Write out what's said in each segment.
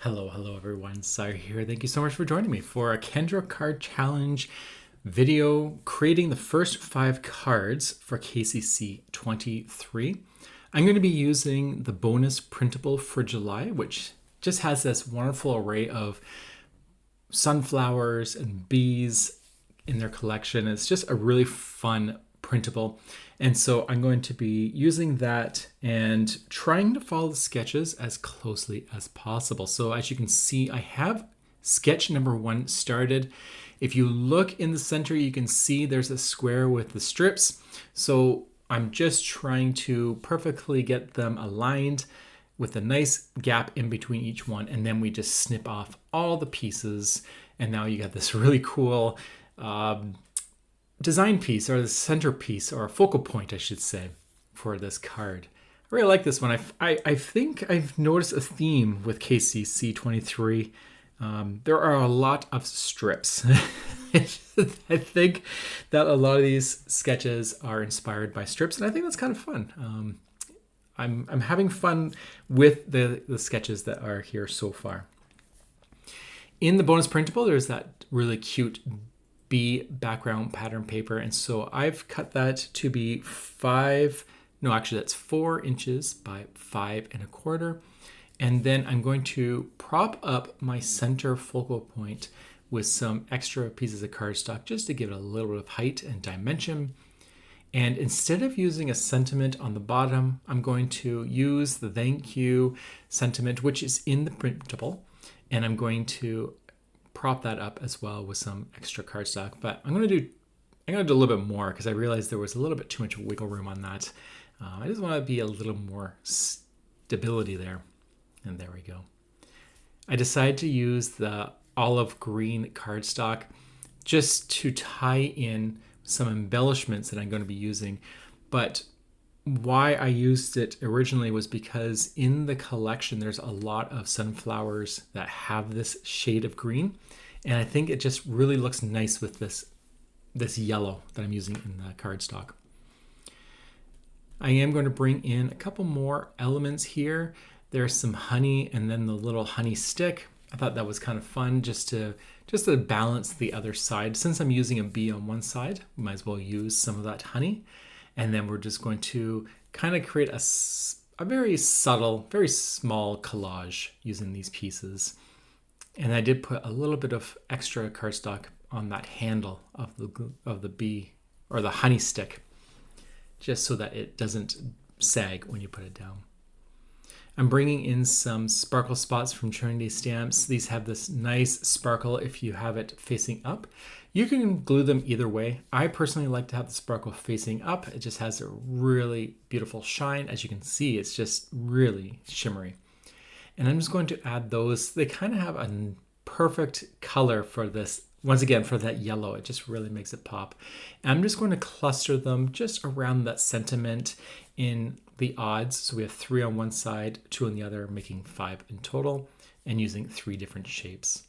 Hello everyone. Sai here. Thank you so much for joining me for a Kendra Card Challenge video creating the first 5 cards for KCC 23. I'm going to be using the Bonus Printable for July, which just has this wonderful array of sunflowers and bees in their collection. It's just a really fun printable. And so I'm going to be using that and trying to follow the sketches as closely as possible. So as you can see, I have sketch number 1 started. If you look in the center, you can see there's a square with the strips. So I'm just trying to perfectly get them aligned with a nice gap in between each one. And then we just snip off all the pieces. And now you got this really cool design piece, or the centerpiece, or a focal point, I should say, for this card. I really like this one. I think I've noticed a theme with KCC 23. There are a lot of strips. I think that a lot of these sketches are inspired by strips, and I think that's kind of fun. I'm having fun with the sketches that are here so far. In the bonus printable, there's that really cute bee background pattern paper, and so I've cut that to be 4 inches by 5 1/4. And then I'm going to prop up my center focal point with some extra pieces of cardstock just to give it a little bit of height and dimension. And instead of using a sentiment on the bottom, I'm going to use the thank you sentiment, which is in the printable, and I'm going to prop that up as well with some extra cardstock. But I'm gonna do a little bit more because I realized there was a little bit too much wiggle room on that. I just want to be a little more stability there. And there we go. I decided to use the olive green cardstock just to tie in some embellishments that I'm going to be using. But why I used it originally was because in the collection there's a lot of sunflowers that have this shade of green, and I think it just really looks nice with this yellow that I'm using in the cardstock. I am going to bring in a couple more elements here. There's some honey and then the little honey stick. I thought that was kind of fun just to balance the other side. Since I'm using a bee on one side, we might as well use some of that honey. And then we're just going to kind of create a very subtle, very small collage using these pieces. And I did put a little bit of extra cardstock on that handle of the bee, or the honey stick, just so that it doesn't sag when you put it down. I'm bringing in some sparkle spots from Trinity Stamps. These have this nice sparkle if you have it facing up. You can glue them either way. I personally like to have the sparkle facing up. It just has a really beautiful shine. As you can see, it's just really shimmery. And I'm just going to add those. They kind of have a perfect color for this. Once again, for that yellow, it just really makes it pop. And I'm just going to cluster them just around that sentiment in the odds. So we have 3 on one side, 2 on the other, making 5 in total, and using 3 different shapes.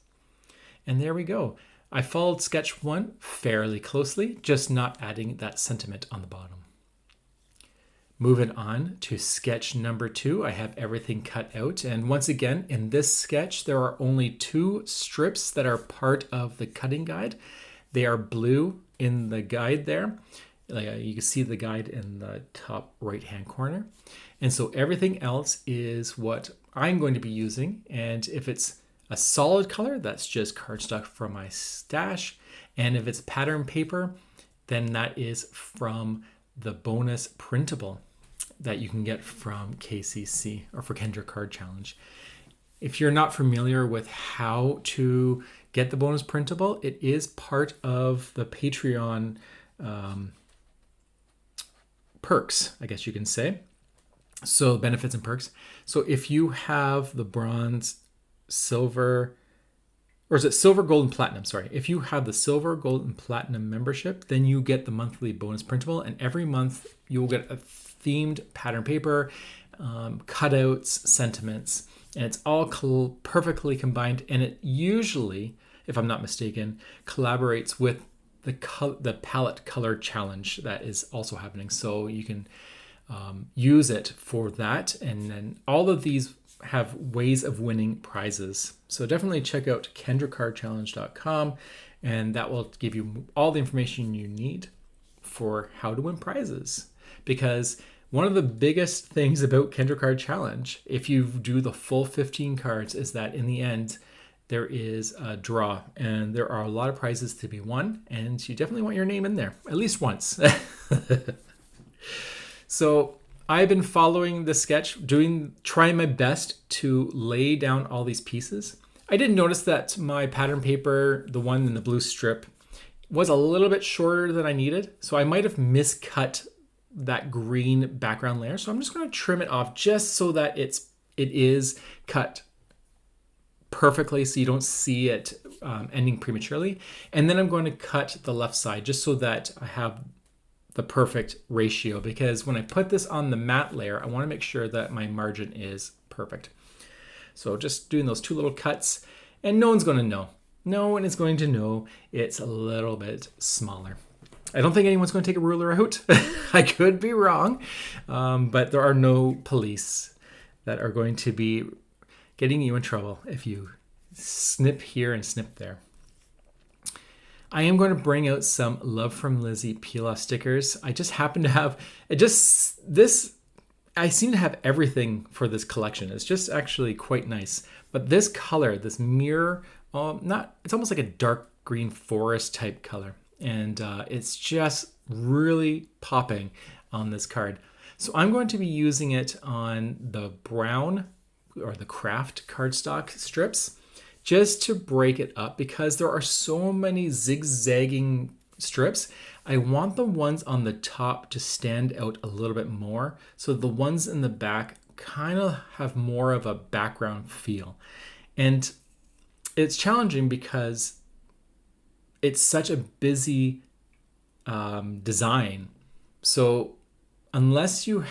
And there we go. I followed sketch 1 fairly closely, just not adding that sentiment on the bottom. Moving on to sketch number 2, I have everything cut out. And once again, in this sketch, there are only 2 strips that are part of the cutting guide. They are blue in the guide there. You can see the guide in the top right-hand corner. And so everything else is what I'm going to be using. And if it's a solid color, that's just cardstock from my stash. And if it's pattern paper, then that is from the bonus printable that you can get from KCC, or for Kendra Card Challenge. If you're not familiar with how to get the bonus printable, it is part of the Patreon perks, I guess you can say. So benefits and perks. So if you have the bronze, silver, or is it silver, gold, and platinum? Sorry. If you have the silver, gold, and platinum membership, then you get the monthly bonus printable. And every month you will get a themed pattern paper, cutouts, sentiments, and it's all perfectly combined. And it usually, if I'm not mistaken, collaborates with the palette color challenge that is also happening. So you can use it for that. And then all of these have ways of winning prizes. So definitely check out kendracardchallenge.com, and that will give you all the information you need for how to win prizes. Because one of the biggest things about Kendra Card Challenge, if you do the full 15 cards, is that in the end, there is a draw, and there are a lot of prizes to be won, and you definitely want your name in there at least once. So I've been following the sketch, trying my best to lay down all these pieces. I did notice that my pattern paper, the one in the blue strip, was a little bit shorter than I needed, so I might have miscut that green background layer. So I'm just going to trim it off just so that it is cut perfectly, so you don't see it ending prematurely. And then I'm going to cut the left side just so that I have the perfect ratio, because when I put this on the matte layer, I want to make sure that my margin is perfect. So just doing those two little cuts, and no one's going to know. No one is going to know it's a little bit smaller. I don't think anyone's going to take a ruler out. I could be wrong, but there are no police that are going to be getting you in trouble if you snip here and snip there. I am going to bring out some Love from Lizzie peel-off stickers. I just happen to have I seem to have everything for this collection. It's just actually quite nice. But this color, this mirror, it's almost like a dark green forest type color. And it's just really popping on this card. So I'm going to be using it on the brown or the craft cardstock strips just to break it up, because there are so many zigzagging strips. I want the ones on the top to stand out a little bit more, so the ones in the back kind of have more of a background feel. And it's challenging because it's such a busy design. So unless you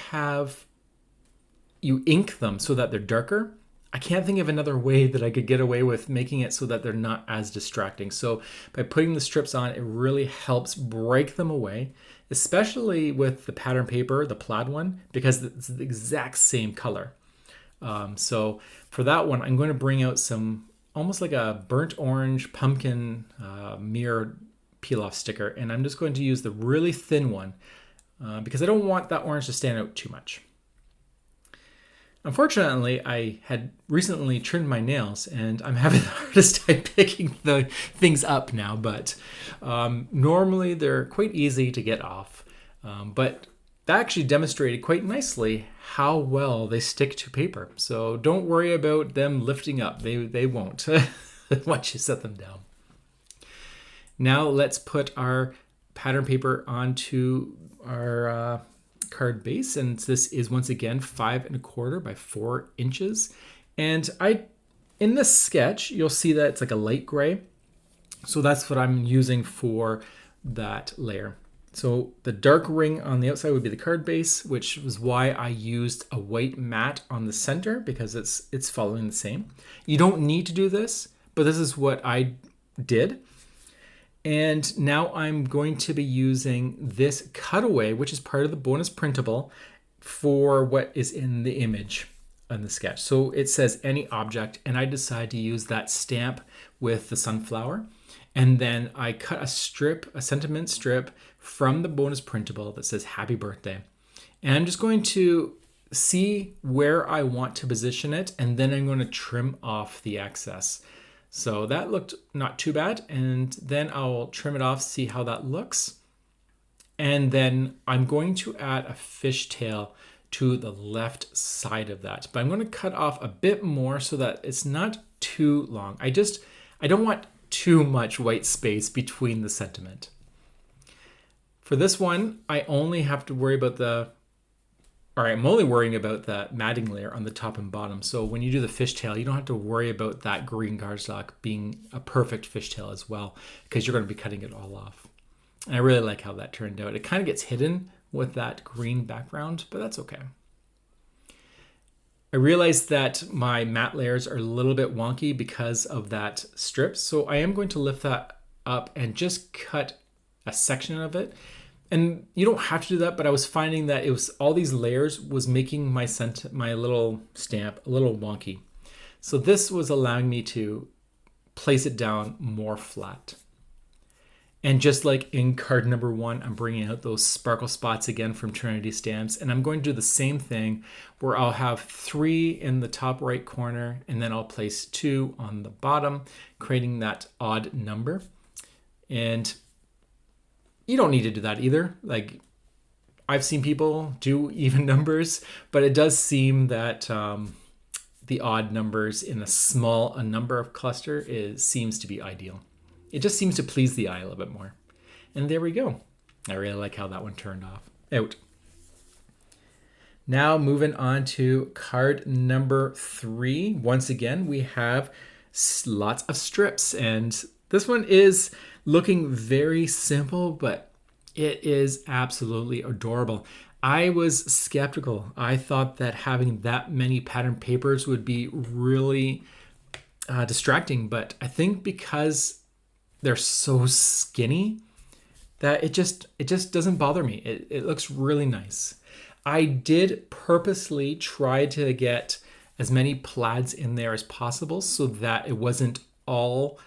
ink them so that they're darker, I can't think of another way that I could get away with making it so that they're not as distracting. So by putting the strips on, it really helps break them away, especially with the pattern paper, the plaid one, because it's the exact same color. So for that one, I'm going to bring out some almost like a burnt orange pumpkin mirror peel-off sticker, and I'm just going to use the really thin one because I don't want that orange to stand out too much. Unfortunately, I had recently trimmed my nails, and I'm having the hardest time picking the things up now, but normally they're quite easy to get off. But that actually demonstrated quite nicely how well they stick to paper. So don't worry about them lifting up. They won't once you set them down. Now let's put our pattern paper onto our card base, and this is once again 5 1/4 by 4 inches. And in this sketch, you'll see that it's like a light gray. So that's what I'm using for that layer. So the dark ring on the outside would be the card base, which was why I used a white mat on the center, because it's following the same. You don't need to do this, but this is what I did. And now I'm going to be using this cutaway, which is part of the bonus printable, for what is in the image on the sketch. So it says any object, and I decide to use that stamp with the sunflower. And then I cut a sentiment strip from the bonus printable that says happy birthday. And I'm just going to see where I want to position it, and then I'm going to trim off the excess. So that looked not too bad, and then I'll trim it off, see how that looks. And then I'm going to add a fishtail to the left side of that. But I'm going to cut off a bit more so that it's not too long. I don't want too much white space between the sentiment. For this one, I only have to worry about I'm only worrying about that matting layer on the top and bottom. So when you do the fishtail, you don't have to worry about that green cardstock being a perfect fishtail as well, because you're going to be cutting it all off. And I really like how that turned out. It kind of gets hidden with that green background, but that's okay. I realized that my matte layers are a little bit wonky because of that strip. So I am going to lift that up and just cut a section of it. And you don't have to do that, but I was finding that it was all these layers was making my little stamp a little wonky. So this was allowing me to place it down more flat. And just like in card number 1, I'm bringing out those sparkle spots again from Trinity Stamps. And I'm going to do the same thing where I'll have 3 in the top right corner, and then I'll place 2 on the bottom, creating that odd number. And you don't need to do that either. Like, I've seen people do even numbers, but it does seem that the odd numbers in a number of cluster seems to be ideal. It just seems to please the eye a little bit more. And there we go. I really like how that one turned out. Now moving on to card number 3. Once again, we have lots of strips, and this one is looking very simple, but it is absolutely adorable. I was skeptical. I thought that having that many pattern papers would be really distracting, but I think because they're so skinny that it just doesn't bother me. It looks really nice. I did purposely try to get as many plaids in there as possible so that it wasn't all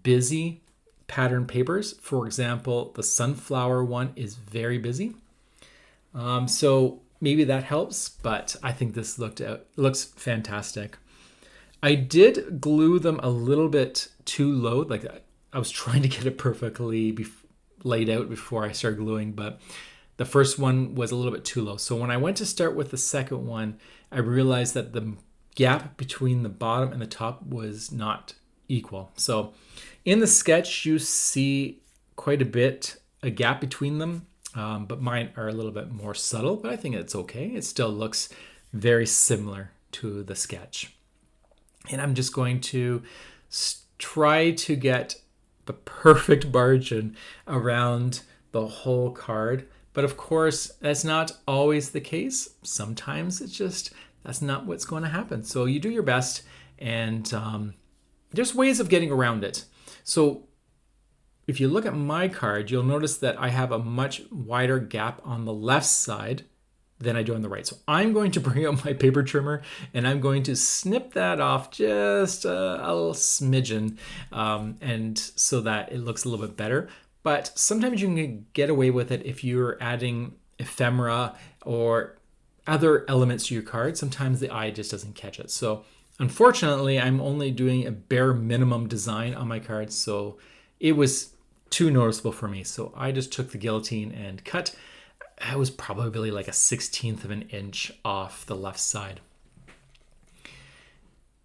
busy pattern papers. For example, the sunflower one is very busy. So maybe that helps, but I think this looks fantastic. I did glue them a little bit too low. Like, I was trying to get it perfectly laid out before I started gluing, but the first one was a little bit too low. So when I went to start with the second one, I realized that the gap between the bottom and the top was not equal. So in the sketch, you see quite a gap between them, but mine are a little bit more subtle, but I think it's okay. It still looks very similar to the sketch. And I'm just going to try to get the perfect margin around the whole card. But of course, that's not always the case. Sometimes that's not what's going to happen. So you do your best, and there's ways of getting around it. So if you look at my card, you'll notice that I have a much wider gap on the left side than I do on the right. So I'm going to bring out my paper trimmer and I'm going to snip that off just a little smidgen, and so that it looks a little bit better. But sometimes you can get away with it if you're adding ephemera or other elements to your card. Sometimes the eye just doesn't catch it. So unfortunately, I'm only doing a bare minimum design on my card, so it was too noticeable for me. So I just took the guillotine and cut. It was probably like a 1/16 of an inch off the left side.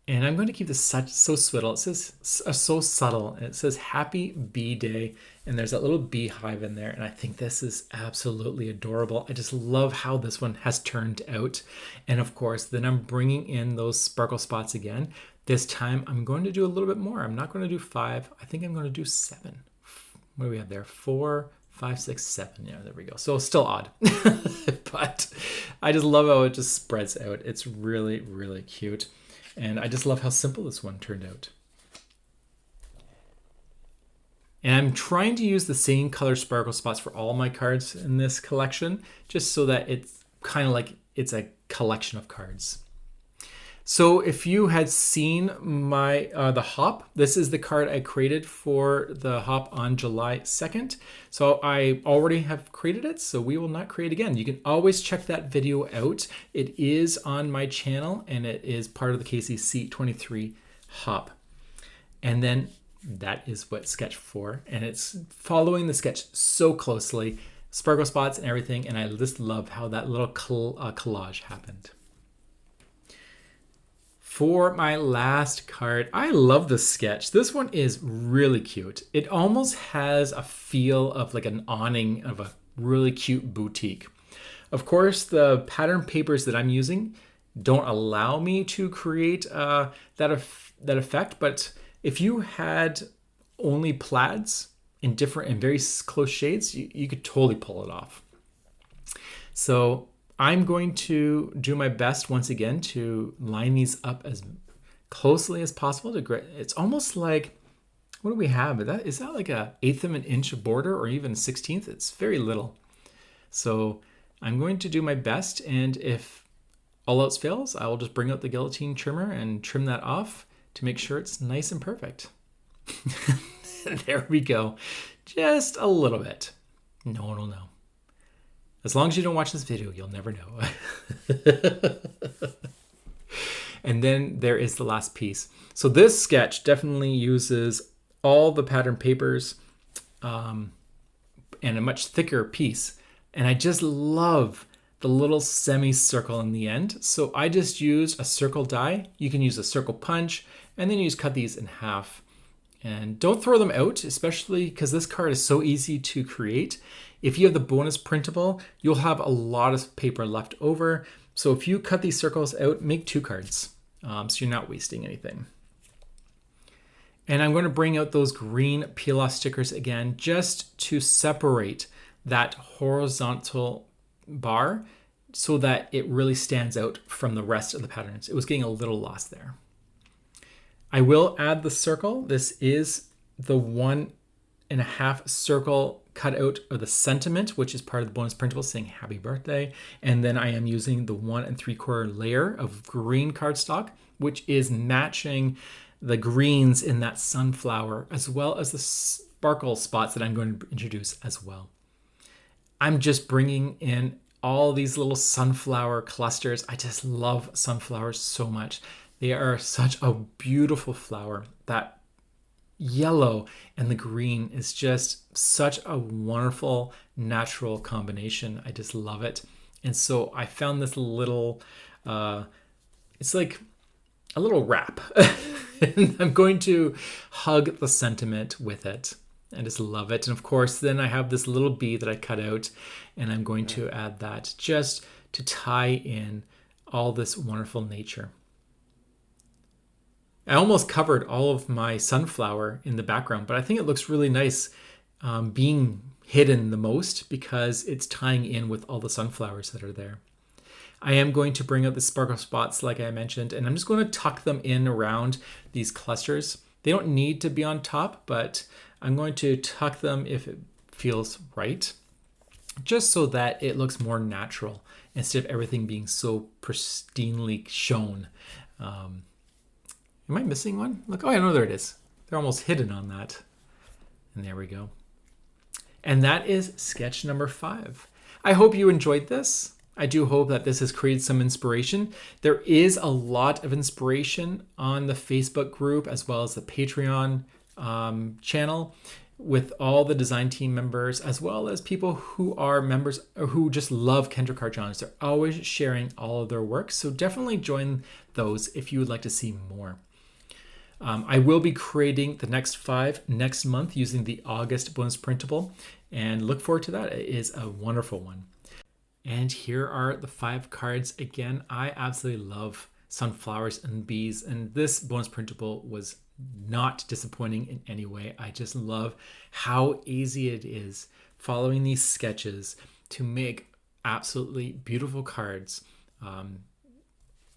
And I'm going to keep this so subtle. It says so subtle. And it says Happy Bee Day. And there's that little beehive in there. And I think this is absolutely adorable. I just love how this one has turned out. And of course, then I'm bringing in those sparkle spots again. This time I'm going to do a little bit more. I'm not going to do 5. I think I'm going to do 7. What do we have there? 4, 5, 6, 7. Yeah, there we go. So still odd. But I just love how it just spreads out. It's really, really cute. And I just love how simple this one turned out. And I'm trying to use the same color sparkle spots for all my cards in this collection, just so that it's kind of like it's a collection of cards. So if you had seen my the hop, this is the card I created for the hop on July 2nd. So I already have created it, so we will not create again. You can always check that video out. It is on my channel and it is part of the KCC23 hop. And then that is what sketch 4, and it's following the sketch so closely, sparkle spots and everything, and I just love how that little collage happened. For my last card, I love this sketch. This one is really cute. It almost has a feel of like an awning of a really cute boutique. Of course, the pattern papers that I'm using don't allow me to create that effect, but if you had only plaids in different and very close shades, you could totally pull it off. So I'm going to do my best once again to line these up as closely as possible. It's almost like, what do we have? Is that like 1/8 of an inch border or even 1/16? It's very little. So I'm going to do my best, and if all else fails, I will just bring out the guillotine trimmer and trim that off to make sure it's nice and perfect. There we go. Just a little bit. No one will know. As long as you don't watch this video, you'll never know. And then there is the last piece. So this sketch definitely uses all the pattern papers and a much thicker piece. And I just love the little semicircle in the end. So I just used a circle die. You can use a circle punch, and then you just cut these in half. And don't throw them out, especially because this card is so easy to create. If you have the bonus printable, you'll have a lot of paper left over. So if you cut these circles out, make 2 cards. So you're not wasting anything. And I'm going to bring out those green peel-off stickers again, just to separate that horizontal bar so that it really stands out from the rest of the patterns. It was getting a little lost there. I will add the circle. This is the 1.5 circle cut out of the sentiment, which is part of the bonus printable saying happy birthday. And then I am using the 1 3/4 layer of green cardstock, which is matching the greens in that sunflower, as well as the sparkle spots that I'm going to introduce as well. I'm just bringing in all these little sunflower clusters. I just love sunflowers so much. They are such a beautiful flower. That yellow and the green is just such a wonderful natural combination. I just love it. And so I found this little, it's like a little wrap. And I'm going to hug the sentiment with it. I just love it. And of course, then I have this little bee that I cut out, and I'm going to add that just to tie in all this wonderful nature. I almost covered all of my sunflower in the background, but I think it looks really nice being hidden the most because it's tying in with all the sunflowers that are there. I am going to bring out the sparkle spots like I mentioned, and I'm just going to tuck them in around these clusters. They don't need to be on top, but I'm going to tuck them if it feels right, just so that it looks more natural instead of everything being so pristinely shown. Am I missing one? Look, oh, I know, there it is. They're almost hidden on that. And there we go. And that is sketch number 5. I hope you enjoyed this. I do hope that this has created some inspiration. There is a lot of inspiration on the Facebook group as well as the Patreon channel with all the design team members, as well as people who are members or who just love Kendra Card Challenge. They're always sharing all of their work. So definitely join those if you would like to see more. I will be creating the next 5 next month using the August bonus printable, and look forward to that. It is a wonderful one. And here are the 5 cards again. I absolutely love sunflowers and bees, and this bonus printable was not disappointing in any way. I just love how easy it is following these sketches to make absolutely beautiful cards.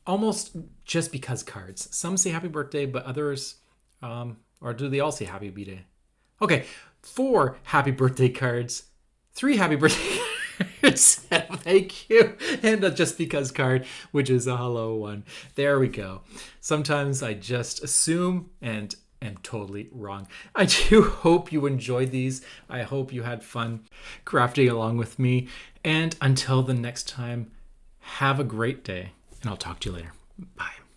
Almost just because cards. Some say happy birthday, but others, or do they all say happy birthday? Okay, 4 happy birthday cards, 3 happy birthday cards, thank you, and a just because card, which is a hello one. There we go. Sometimes I just assume and am totally wrong. I do hope you enjoyed these. I hope you had fun crafting along with me. And until the next time, have a great day. And I'll talk to you later. Bye.